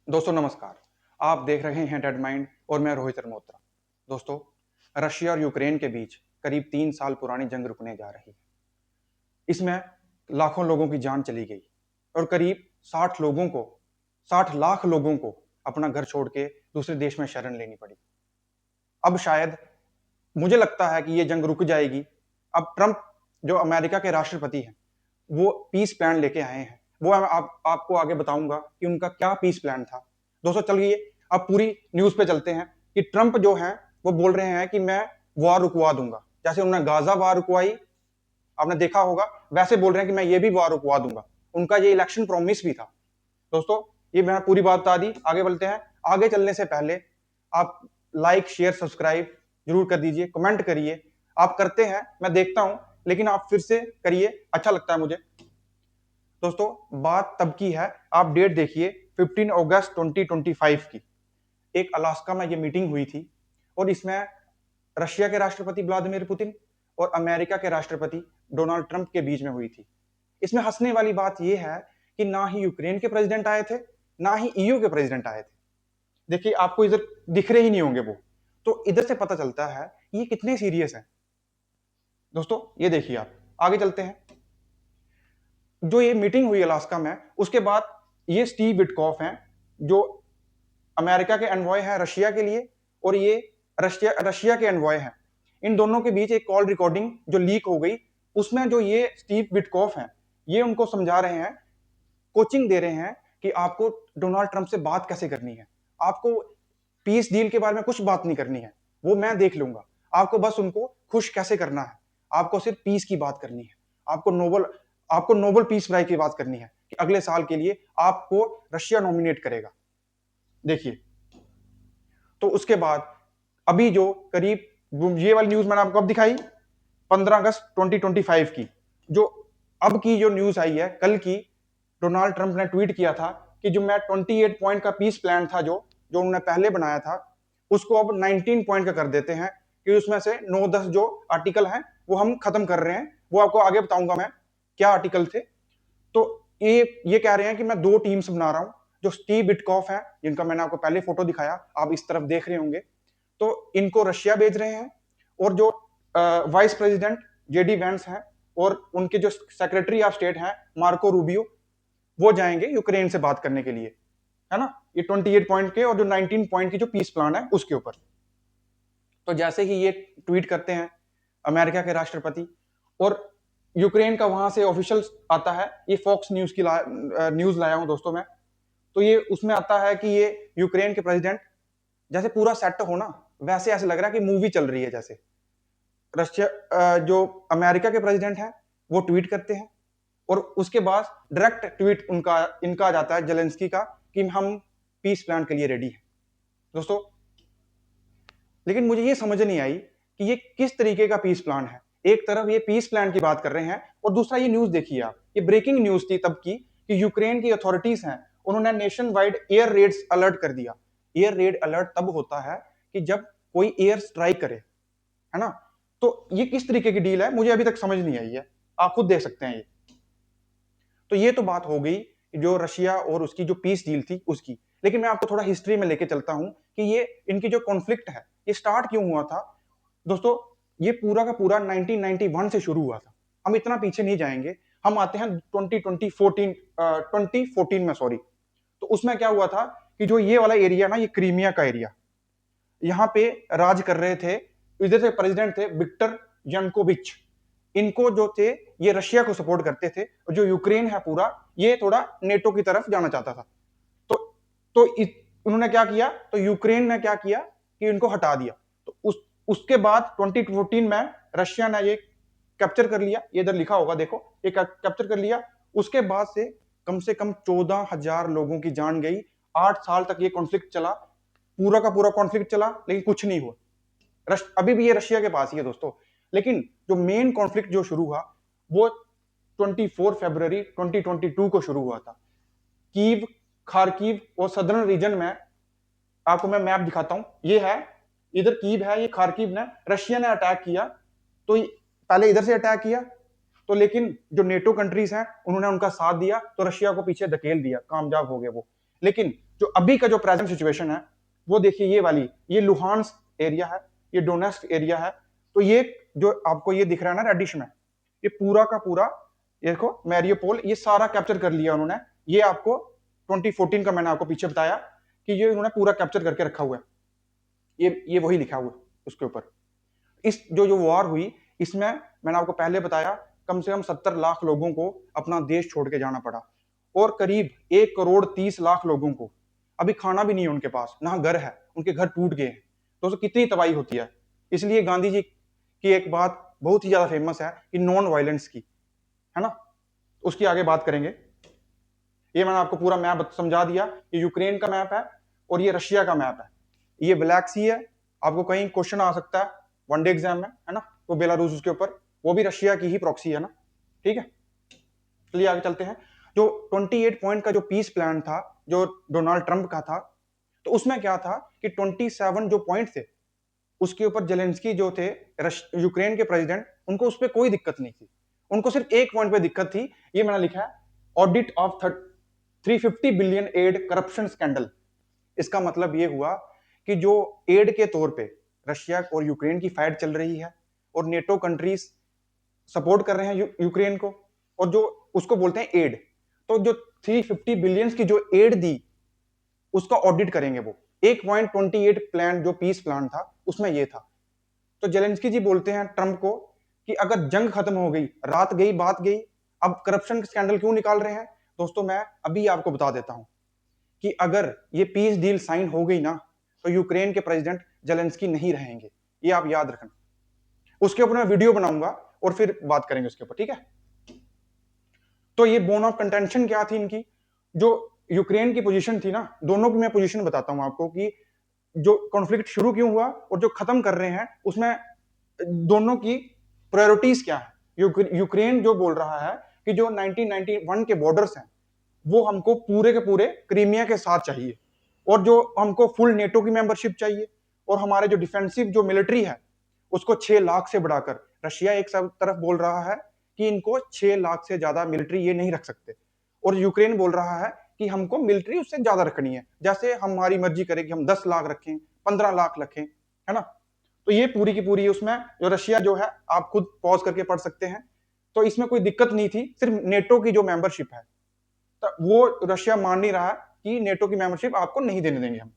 दोस्तों नमस्कार। आप देख रहे हैं डेड माइंड और मैं रोहित रमोत्रा। दोस्तों, रशिया और यूक्रेन के बीच करीब 3 साल पुरानी जंग रुकने जा रही है। इसमें लाखों लोगों की जान चली गई और करीब 60 लाख लोगों को अपना घर छोड़ के दूसरे देश में शरण लेनी पड़ी। अब शायद मुझे लगता है कि ये जंग रुक जाएगी। अब ट्रंप जो अमेरिका के राष्ट्रपति हैं, वो पीस प्लान लेके आए हैं। वो मैं आपको आगे बताऊंगा कि उनका क्या पीस प्लान था। दोस्तों चलिए अब पूरी न्यूज पे चलते हैं कि ट्रंप जो है वो बोल रहे हैं कि मैं वॉर रुकवा दूंगा। जैसे उन्होंने गाजा वॉर रुकवाई, आपने देखा होगा, वैसे बोल रहे हैं कि मैं ये भी वॉर रुकवा दूंगा। उनका ये इलेक्शन प्रॉमिस भी था। दोस्तों ये मैंने पूरी बात बता दी, आगे बढ़ते हैं। आगे चलने से पहले आप लाइक शेयर सब्सक्राइब जरूर कर दीजिए, कमेंट करिए। आप करते हैं मैं देखता हूं, लेकिन आप फिर से करिए, अच्छा लगता है मुझे। दोस्तों बात तब की है, आप डेट देखिए 15 अगस्त 2025 की। एक अलास्का में ये मीटिंग हुई थी और इसमें रशिया के राष्ट्रपति व्लादिमीर पुतिन और अमेरिका के राष्ट्रपति डोनाल्ड ट्रंप के बीच में हुई थी। इसमें हंसने वाली बात यह है कि ना ही यूक्रेन के प्रेसिडेंट आए थे, ना ही ईयू के प्रेसिडेंट आए थे। देखिए आपको इधर दिख रहे ही नहीं होंगे वो, तो इधर से पता चलता है ये कितने सीरियस है। दोस्तों ये देखिए, आप आगे चलते हैं। जो ये मीटिंग हुई अलास्का में, उसके बाद ये स्टीव विटकॉफ हैं जो अमेरिका के एनवॉय हैं रशिया के लिए, और ये रशिया के एनवॉय हैं। इन दोनों के बीच एक कॉल रिकॉर्डिंग जो लीक हो गई, उसमें जो ये स्टीव विटकॉफ हैं, ये उनको समझा रहे हैं, कोचिंग दे रहे हैं कि आपको डोनाल्ड ट्रंप से बात कैसे करनी है। आपको पीस डील के बारे में कुछ बात नहीं करनी है, वो मैं देख लूंगा। आपको बस उनको खुश कैसे करना है, आपको सिर्फ पीस की बात करनी है। आपको नोबल पीस प्राइज की बात करनी है कि अगले साल के लिए आपको रशिया नॉमिनेट करेगा। देखिए, तो उसके बाद अभी जो करीब ये वाली न्यूज मैंने आपको अब दिखाई 15 अगस्त 2025 की, जो अब की जो न्यूज आई है कल की, डोनाल्ड ट्रंप ने ट्वीट किया था कि जो मैं 28 पॉइंट का पीस प्लान था जो जो उन्होंने पहले बनाया था, उसको अब 19 पॉइंट का कर देते हैं कि उसमें से 9-10 जो आर्टिकल हैं वो हम खत्म कर रहे हैं। वो आपको आगे बताऊंगा मैं क्या आर्टिकल थे। तो ये कह रहे हैं कि मैं 2 टीम्स बना रहा हूं। जो स्टीव बिटकॉफ है, जिनका मैंने आपको पहले फोटो दिखाया, आप इस तरफ देख रहे होंगे, तो इनको रशिया भेज रहे हैं। और जो वाइस प्रेसिडेंट जेडी वैंस हैं और उनके जो सेक्रेटरी ऑफ स्टेट हैं मार्को रूबियो, वो जाएंगे यूक्रेन से बात करने के लिए, है ना। ये 28 पॉइंट के और जो 19 पॉइंट की जो पीस प्लान है उसके ऊपर। तो जैसे ही ये ट्वीट करते हैं अमेरिका के राष्ट्रपति, और यूक्रेन का वहां से ऑफिशियल आता है, ये फॉक्स न्यूज की न्यूज लाया हूं दोस्तों मैं। तो ये उसमें आता है कि ये यूक्रेन के प्रेसिडेंट, जैसे पूरा सेट हो ना, वैसे ऐसे लग रहा है कि मूवी चल रही है जैसे। रशिया जो अमेरिका के प्रेसिडेंट हैं वो ट्वीट करते हैं, और उसके बाद डायरेक्ट ट्वीट उनका इनका आ जाता है जेलेंस्की का कि हम पीस प्लान के लिए रेडी हैं। दोस्तों लेकिन मुझे ये समझ नहीं आई कि ये किस तरीके का पीस प्लान है। एक तरफ ये पीस प्लान की बात कर रहे हैं, और दूसरा ये न्यूज देखिए आप, ये ब्रेकिंग न्यूज थी तब की कि यूक्रेन की अथॉरिटीज हैं, उन्होंने nation wide air Reds alert कर दिया। एयर रेड अलर्ट तब होता है कि जब कोई एयर स्ट्राइक करे, है ना। तो ये किस तरीके की डील है मुझे अभी तक समझ नहीं आई है, आप खुद देख सकते हैं ये। तो ये तो बात हो गई जो रशिया और उसकी जो पीस डील थी उसकी। लेकिन मैं आपको थोड़ा हिस्ट्री में लेके चलता हूं कि ये इनकी जो कॉन्फ्लिक्ट है ये स्टार्ट क्यों हुआ था। दोस्तों ये पूरा का पूरा 1991 से शुरू हुआ था। हम इतना पीछे नहीं जाएंगे, हम आते हैं 2014 में, सॉरी। तो उसमें क्या हुआ था कि जो ये वाला एरिया ना, ये क्रीमिया का एरिया, यहाँ पे राज कर रहे थे, इधर से प्रेसिडेंट थे विक्टर यानुकोविच। इनको जो थे ये रशिया को सपोर्ट करते थे, और जो यूक्रेन है पूरा, ये थोड़ा नेटो की तरफ जाना चाहता था। तो उन्होंने क्या किया, तो यूक्रेन ने क्या किया कि इनको हटा दिया। तो उसके बाद 2014 में रशिया ने ये कैप्चर कर लिया, ये इधर लिखा होगा देखो, ये कैप्चर कर लिया। उसके बाद से कम 14,000 लोगों की जान गई। 8 साल तक ये कॉन्फ्लिक्ट चला, पूरा का पूरा कॉन्फ्लिक्ट चला, लेकिन कुछ नहीं हुआ। अभी भी ये रशिया के पास ही है दोस्तों। लेकिन जो मेन कॉन्फ्लिक्ट जो शुरू हुआ वो 24 फरवरी 2022 को शुरू हुआ था। कीव, खारकीव और सदर्न रीजन में, आपको मैं मैप दिखाता हूं, ये है, इधर कीव है, ये खारकीव ने रशिया ने अटैक किया। तो पहले इधर से अटैक किया, तो लेकिन जो नेटो कंट्रीज हैं उन्होंने उनका साथ दिया, तो रशिया को पीछे धकेल दिया, कामयाब हो गए वो। लेकिन जो अभी का जो प्रेजेंट सिचुएशन है वो देखिए, ये वाली, ये लुहान्स्क एरिया है, ये डोनेस्क एरिया है। तो ये जो आपको ये दिख रहा है ना रेडिश में, ये पूरा का पूरा, ये देखो मैरियोपोल, ये सारा कैप्चर कर लिया उन्होंने। ये आपको 2014 का मैंने आपको पीछे बताया कि ये उन्होंने पूरा कैप्चर करके रखा हुआ है। ये वही लिखा हुआ है उसके ऊपर। इस जो वॉर हुई, इसमें मैंने आपको पहले बताया कम से कम 70 लाख लोगों को अपना देश छोड़ के जाना पड़ा, और करीब 1 करोड़ 30 लाख लोगों को अभी खाना भी नहीं है उनके पास, ना घर है, उनके घर टूट गए हैं। तो कितनी तबाही होती है। इसलिए गांधी जी की एक बात बहुत ही ज्यादा फेमस है कि नॉन वायलेंस की, है ना। उसकी आगे बात करेंगे। ये मैंने आपको पूरा मैप समझा दिया। ये यूक्रेन का मैप है और ये रशिया का मैप है। ये ब्लैक सी है, आपको कहीं क्वेश्चन आ सकता है वनडे एग्जाम में, है ना, वो बेलारूस उसके ऊपर, वो भी रशिया की ही प्रॉक्सी है ना, ठीक है। चलिए आगे चलते हैं। जो 28 पॉइंट का जो पीस प्लान था, जो डोनाल्ड ट्रंप का था, तो उसमें क्या था कि 27 जो पॉइंट थे, उसके ऊपर जेलेंस्की जो थे यूक्रेन के प्रेसिडेंट, उनको उस पर कोई दिक्कत नहीं थी। उनको सिर्फ एक पॉइंट पे दिक्कत थी, ये मैंने लिखा है, audit of 350 billion aid corruption scandal. इसका मतलब ये हुआ कि जो एड के तौर पे रशिया और यूक्रेन की फाइट चल रही है, और नेटो कंट्रीज सपोर्ट कर रहे हैं यूक्रेन को, और जो उसको बोलते हैं एड, तो जो 350 बिलियन की जो एड दी, उसका ऑडिट करेंगे वो। 1.28 प्लान जो पीस प्लान था उसमें ये था। तो जेलेंस्की जी बोलते हैं ट्रंप को कि अगर जंग खत्म हो गई, रात गई बात गई, अब करप्शन स्कैंडल क्यों निकाल रहे हैं। दोस्तों मैं अभी आपको बता देता हूं कि अगर ये पीस डील साइन हो गई ना, तो यूक्रेन के प्रेसिडेंट जेलेंस्की नहीं रहेंगे, ये आप याद रखना। उसके ऊपर मैं वीडियो बनाऊंगा और फिर बात करेंगे उसके ऊपर, ठीक है। तो ये बोन ऑफ कंटेंशन क्या थी इनकी, जो यूक्रेन की पोजीशन थी ना, दोनों की मैं पोजीशन बताता हूं आपको कि जो कॉन्फ्लिक्ट शुरू क्यों हुआ और जो खत्म कर रहे हैं, उसमें दोनों की प्रायोरिटीज क्या है। यूक्रेन जो बोल रहा है कि जो 1991 के बॉर्डर्स हैं वो हमको पूरे के पूरे क्रीमिया के साथ चाहिए, और जो हमको फुल नेटो की मेंबरशिप चाहिए, और हमारे जो डिफेंसिव जो मिलिट्री है उसको 6 लाख से बढ़ाकर। रशिया एक सब तरफ बोल रहा है कि इनको 6 लाख से ज्यादा मिलिट्री ये नहीं रख सकते, और यूक्रेन बोल रहा है कि हमको मिलिट्री उससे ज्यादा रखनी है, जैसे हमारी मर्जी करे कि हम 10 लाख रखें, 15 लाख रखें, है ना। तो ये पूरी की पूरी उसमें जो रशिया जो है, आप खुद पॉज करके पढ़ सकते हैं। तो इसमें कोई दिक्कत नहीं थी, सिर्फ नेटो की जो मेंबरशिप है, तो वो रशिया मान नहीं रहा कि नेटो की मेंबरशिप आपको नहीं देने देंगे हम।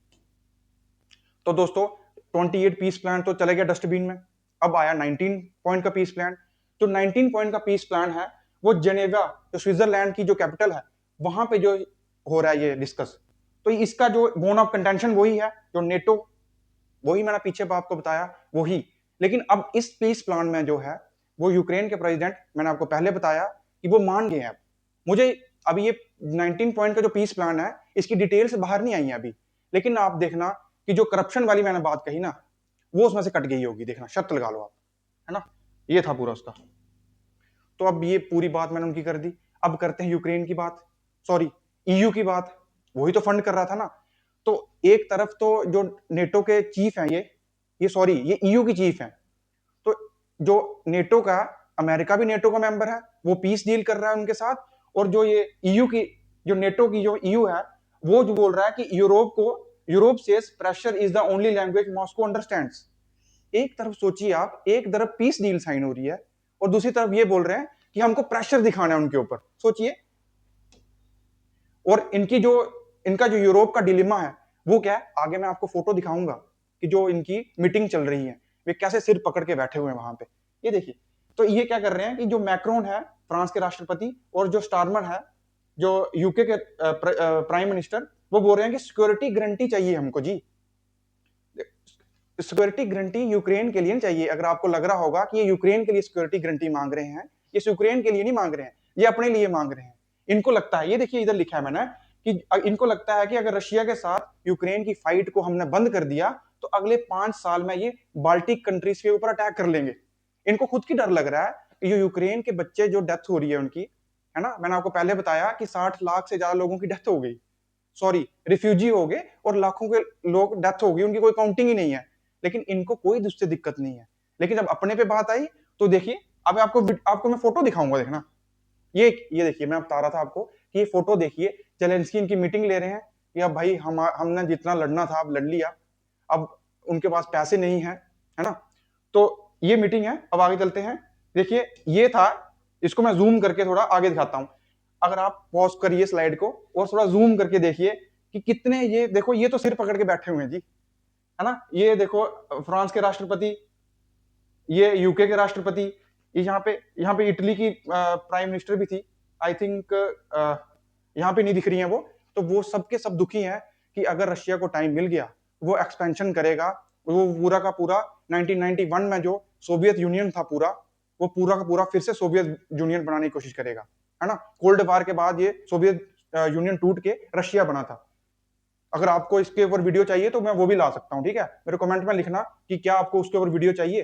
तो दोस्तों 28 पीस प्लान तो चले गया डस्टबिन में। अब आया 19 पॉइंट का पीस प्लान। जो 19 पॉइंट का पीस प्लान है वो जेनेवा, जो स्विट्जरलैंड की जो कैपिटल है, वहां पे जो हो रहा है ये डिस्कस। तो इसका जो बोन ऑफ कंटेंशन वही है जो नेटो, वही मैंने पीछे आपको बताया वही। लेकिन अब इस पीस प्लान में जो है वो यूक्रेन के प्रेसिडेंट, मैंने आपको पहले बताया कि वो मान गए हैं। मुझे अभी ये 19 पॉइंट का जो पीस प्लान है इसकी डिटेल्स बाहर नहीं आई है अभी, लेकिन आप देखना कि जो करप्शन वाली मैंने बात कही ना, वो उसमें से कट गई होगी, देखना शर्त लगा लो आप, है ना। ये था पूरा उसका। तो अब ये पूरी बात मैंने उनकी कर दी। अब करते हैं यूक्रेन की बात, सॉरी ईयू की बात। वही तो फंड कर रहा था ना। तो एक तरफ तो जो नेटो के चीफ हैं, ये सॉरी ये ईयू की चीफ हैं। तो जो नेटो का, अमेरिका भी नेटो का मेंबर है, वो पीस डील कर रहा है उनके साथ। और जो ये ईयू की, जो नेटो की जो ईयू है, वो जो बोल रहा है कि Europe says pressure is the only language Moscow understands. एक तरफ सोचिए आप, एक तरफ पीस डील साइन हो रही है और दूसरी तरफ ये बोल रहे हैं कि हमको प्रेशर दिखाना है उनके ऊपर, सोचिए। और इनका जो यूरोप का डिलेमा है वो क्या है, आगे मैं आपको फोटो दिखाऊंगा कि जो इनकी मीटिंग चल रही है, वे कैसे सिर पकड़ के बैठे हुए हैं वहां पे। ये देखिए। तो ये क्या कर रहे हैं कि जो मैक्रोन है फ्रांस के राष्ट्रपति, और जो स्टारमर है जो यूके के प्राइम मिनिस्टर, वो बोल रहे हैं कि सिक्योरिटी गारंटी चाहिए हमको जी। सिक्योरिटी गारंटी यूक्रेन के लिए चाहिए। अगर आपको लग रहा होगा कि ये यूक्रेन के लिए सिक्योरिटी गारंटी मांग रहे हैं, ये यूक्रेन के लिए नहीं मांग रहे हैं, ये अपने लिए मांग रहे हैं। इनको लगता है, ये देखिए इधर लिखा है मैंने, कि इनको लगता है कि अगर रशिया के साथ यूक्रेन की फाइट को हमने बंद कर दिया तो अगले 5 साल में ये बाल्टिक कंट्रीज के ऊपर अटैक कर लेंगे। इनको खुद की डर लग रहा है कि जो यूक्रेन के बच्चे जो डेथ हो रही है उनकी, है ना, मैंने आपको पहले बताया कि 60 लाख से ज्यादा लोगों की डेथ हो गई, सॉरी रिफ्यूजी हो गए, और लाखों के लोग डेथ हो गई, उनकी कोई काउंटिंग ही नहीं है। लेकिन इनको कोई दूसरी दिक्कत नहीं है। लेकिन जब अपने पे बात आई तो देखिए, अब आपको मैं फोटो दिखाऊंगा, देखना। ये देखिए, मैं बता रहा था आपको कि ये फोटो देखिए, जेलेंस्की इनकी मीटिंग ले रहे हैं, कि अब भाई हमने जितना लड़ना था अब लड़ लिया, अब उनके पास पैसे नहीं है ना। तो ये मीटिंग है, अब आगे चलते हैं। देखिए ये था, इसको मैं जूम करके थोड़ा आगे दिखाता हूं। अगर आप पॉज करिए स्लाइड को और थोड़ा जूम करके देखिए कि कितने, ये देखो ये तो सिर पकड़ के बैठे हुए हैं जी, है ना। ये देखो फ्रांस के राष्ट्रपति, ये यूके के राष्ट्रपति, ये यहाँ पे इटली की प्राइम मिनिस्टर भी थी आई थिंक, यहाँ पे नहीं दिख रही हैं वो। तो वो सबके सब दुखी हैं कि अगर रशिया को टाइम मिल गया वो एक्सपेंशन करेगा, वो पूरा का पूरा 1991 में जो सोवियत यूनियन था पूरा, वो पूरा का पूरा फिर से सोवियत यूनियन बनाने की कोशिश करेगा, है ना। कोल्ड वार के बाद ये सोवियत यूनियन टूट के रशिया बना था। अगर आपको इसके ऊपर वीडियो चाहिए तो मैं वो भी ला सकता हूँ, ठीक है। मेरे कमेंट में लिखना कि क्या आपको उसके ऊपर वीडियो चाहिए,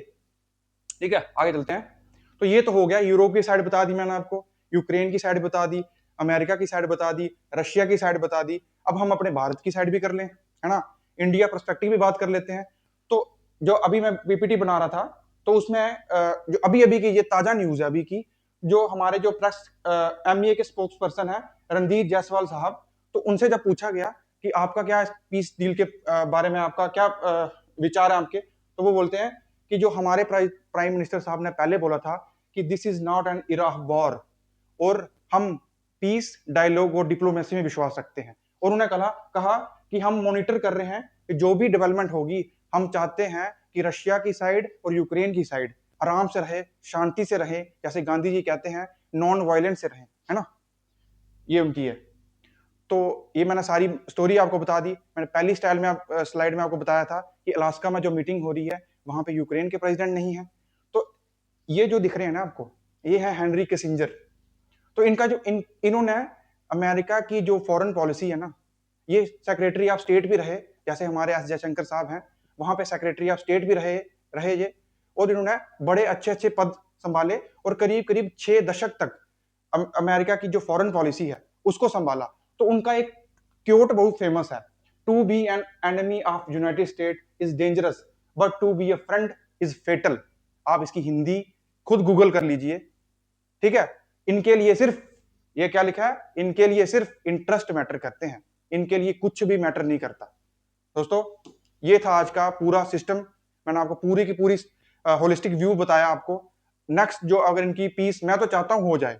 ठीक है। आगे चलते हैं। तो ये तो हो गया, यूरोप की साइड बता दी मैंने आपको, यूक्रेन की साइड बता दी, अमेरिका की साइड बता दी, रशिया की साइड बता दी। अब हम अपने भारत की साइड भी कर लें, है ना, इंडिया पर्सपेक्टिव भी बात कर लेते हैं। तो जो अभी मैं पीपीटी बना रहा था, तो उसमें जो अभी अभी की ये ताजा न्यूज है अभी की, जो हमारे जो प्रेस एमईए के स्पोक्स पर्सन है रणदीप जायसवाल साहब, तो उनसे जब पूछा गया कि आपका क्या पीस डील के बारे में आपका क्या विचार है आपके, तो वो बोलते हैं कि जो हमारे प्राइम मिनिस्टर साहब ने पहले बोला था कि this is not an era of war, और हम पीस डायलॉग और डिप्लोमेसी में विश्वास रखते हैं। और उन्होंने कहा कि हम मॉनिटर कर रहे हैं कि जो भी डेवलपमेंट होगी, हम चाहते हैं कि रशिया की साइड और यूक्रेन की साइड आराम से रहे, शांति से रहे, जैसे गांधी जी कहते हैं नॉन वायलेंट से रहे, है ना। ये उनकी है। तो ये मैंने सारी स्टोरी आपको बता दी। मैंने पहली स्लाइड में आपको बताया था कि अलास्का में जो मीटिंग हो रही है वहां पे यूक्रेन के प्रेसिडेंट नहीं है। तो ये जो दिख रहे हैं ना आपको, ये है हेनरी किसिंजर। तो इनका जो इन्होंने अमेरिका की जो फॉरेन पॉलिसी है ना, ये सेक्रेटरी ऑफ स्टेट भी रहे, जैसे हमारे एस जयशंकर साहब हैं, वहां पे सेक्रेटरी ऑफ स्टेट भी रहे रहे ये। और इन्होंने बड़े अच्छे अच्छे पद संभाले और करीब करीब 6 दशक तक अमेरिका की जो फॉरेन पॉलिसी है उसको संभाला। तो उनका एक क्योट बहुत फेमस है, to be an enemy of United State is dangerous but to be a friend is fatal. आप इसकी हिंदी खुद गूगल कर लीजिए, ठीक है। इनके लिए सिर्फ, ये क्या लिखा है, इनके लिए सिर्फ इंटरेस्ट मैटर करते हैं, इनके लिए कुछ भी मैटर नहीं करता। दोस्तों ये था आज का पूरा सिस्टम, मैंने आपको पूरी की पूरी होलिस्टिक व्यू बताया आपको। नेक्स्ट जो अगर इनकी पीस, मैं तो चाहता हूं हो जाए,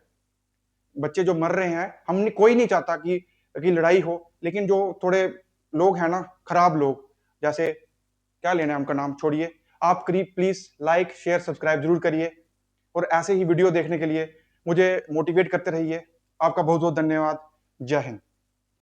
बच्चे जो मर रहे हैं, हमने कोई नहीं चाहता कि लड़ाई हो, लेकिन जो थोड़े लोग हैं ना, खराब लोग, जैसे क्या लेना है उनका नाम छोड़िए, आप करीब प्लीज लाइक शेयर सब्सक्राइब जरूर करिए, और ऐसे ही वीडियो देखने के लिए मुझे मोटिवेट करते रहिए। आपका बहुत बहुत धन्यवाद। जय हिंद।